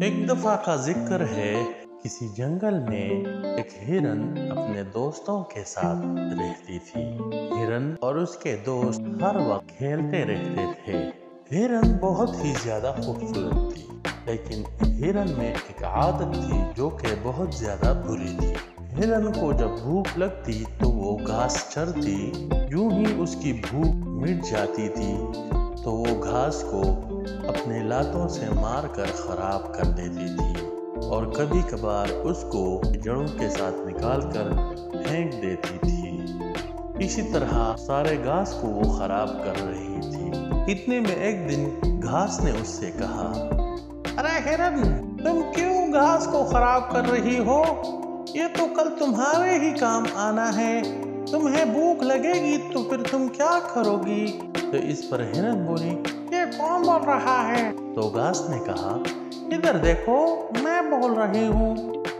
एक दफा का जिक्र है, किसी जंगल में एक हिरन अपने दोस्तों के साथ रहती थी। हिरन और उसके दोस्त हर वक्त खेलते रहते थे। हिरन बहुत ही ज्यादा खूबसूरत थी, लेकिन हिरन में एक आदत थी जो कि बहुत ज्यादा बुरी थी। हिरन को जब भूख लगती तो वो घास चरती। यूं ही उसकी भूख मिट जाती थी तो वो घास को अपने लातों से मारकर खराब कर देती थी और कभी कभार उसको जड़ों के साथ निकालकर फेंक देती थी। इसी तरह सारे घास को वो खराब कर रही थी। इतने में एक दिन घास ने उससे कहा, अरे हिरन, तुम क्यों घास को खराब कर रही हो? ये तो कल तुम्हारे ही काम आना है। तुम्हें भूख लगेगी तो फिर तुम क्या करोगी? तो इस पर हिरन बोली, ये कौन बोल रहा है? तो घास ने कहा, इधर देखो, मैं बोल रही हूँ।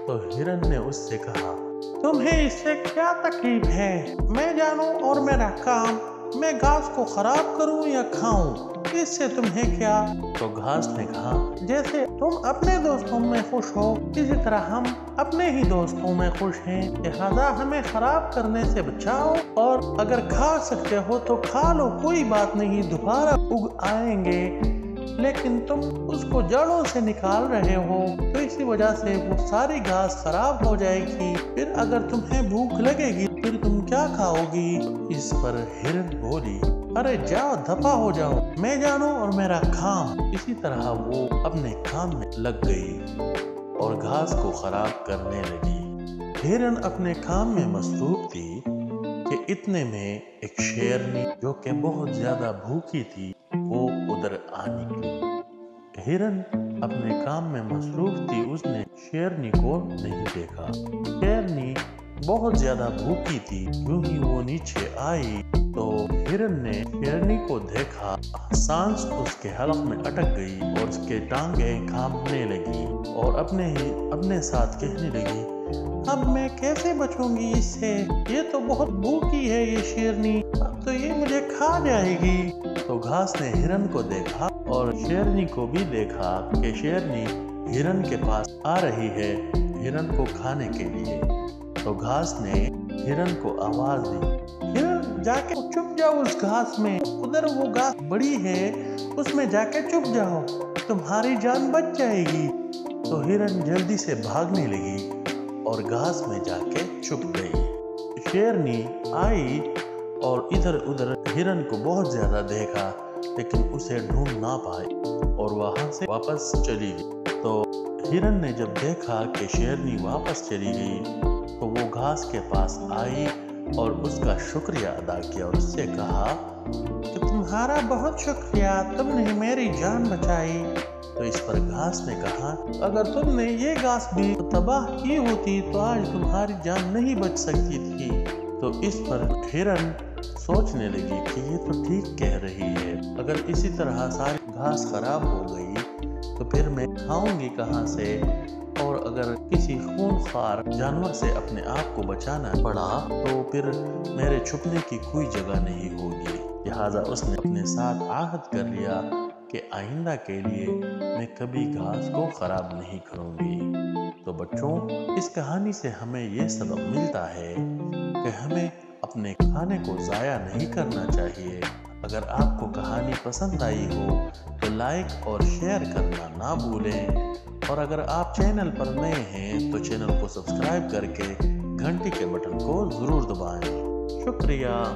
तो हिरन ने उससे कहा, तुम्हें इससे क्या तकलीफ है? मैं जानूं और मेरा काम, मैं घास को खराब करूं या खाऊं, इससे तुम्हें क्या? तो घास ने कहा, जैसे तुम अपने दोस्तों में खुश हो, इसी तरह हम अपने ही दोस्तों में खुश हैं। लिहाजा हमें खराब करने से बचाओ, और अगर खा सकते हो तो खा लो, कोई बात नहीं, दोबारा उग आएंगे। लेकिन तुम उसको जड़ों से निकाल रहे हो, तो इसी वजह से वो सारी घास खराब हो जाएगी। फिर अगर तुम्हें भूख लगेगी फिर तुम क्या खाओगी? इस पर हिरन बोली, अरे जाओ, दफा हो जाओ, मैं जानूं और मेरा काम। इसी तरह वो अपने काम में लग गई और घास को खराब करने लगी। हिरन अपने काम में मसरूफ थी कि इतने में एक शेरनी जो कि बहुत ज्यादा भूखी थी वो उधर आ निकली। हिरन अपने काम में मसरूफ थी, उसने शेरनी को नहीं देखा। शेरनी बहुत ज्यादा भूखी थी। यूं ही वो नीचे आई तो हिरन ने शेरनी को देखा। सांस उसके हलक में अटक गई और उसके टांगे कांपने लगी और अपने साथ कहने लगी, अब मैं कैसे बचूंगी इससे? ये तो बहुत भूखी है ये शेरनी, अब तो ये मुझे खा जाएगी। तो घास ने हिरन को देखा और शेरनी को भी देखा कि शेरनी हिरन के पास आ रही है हिरन को खाने के लिए। तो घास ने हिरन को आवाज दी, हिरन जाके छुप जाओ उस घास में, उधर वो घास बड़ी है, उसमें जाके छुप जाओ, तुम्हारी जान बच जाएगी। तो हिरन जल्दी से भागने लगी और घास में जाके छुप गई। शेरनी आई और इधर उधर हिरन को बहुत ज्यादा देखा, लेकिन उसे ढूंढ ना पाई और वहां से वापस चली गई। तो हिरन ने जब देखा कि शेरनी वापस चली गई तो वो घास के पास आई और उसका शुक्रिया अदा किया और उससे कहा कि तुम्हारा बहुत शुक्रिया, तुमने मेरी जान बचाई। तो इस पर घास ने कहा, अगर तुमने ये घास भी तबाह की होती तो आज तुम्हारी जान नहीं बच सकती थी। तो इस पर हिरन सोचने लगी कि ये तो ठीक कह रही है, अगर इसी तरह सारी घास खराब हो गई तो फिर मैं खाऊंगी कहाँ से? और अगर किसी खूंखार जानवर से अपने आप को बचाना पड़ा तो फिर मेरे छुपने की कोई जगह नहीं होगी। लिहाजा उसने अपने साथ आहद कर लिया कि आइंदा के लिए मैं कभी घास को खराब नहीं करूंगी। तो बच्चों, इस कहानी से हमें यह सबक मिलता है कि हमें अपने खाने को ज़ाया नहीं करना चाहिए। अगर आपको कहानी पसंद आई हो तो लाइक और शेयर करना ना भूलें, और अगर आप चैनल पर नए हैं तो चैनल को सब्सक्राइब करके घंटी के बटन को ज़रूर दबाएं। शुक्रिया।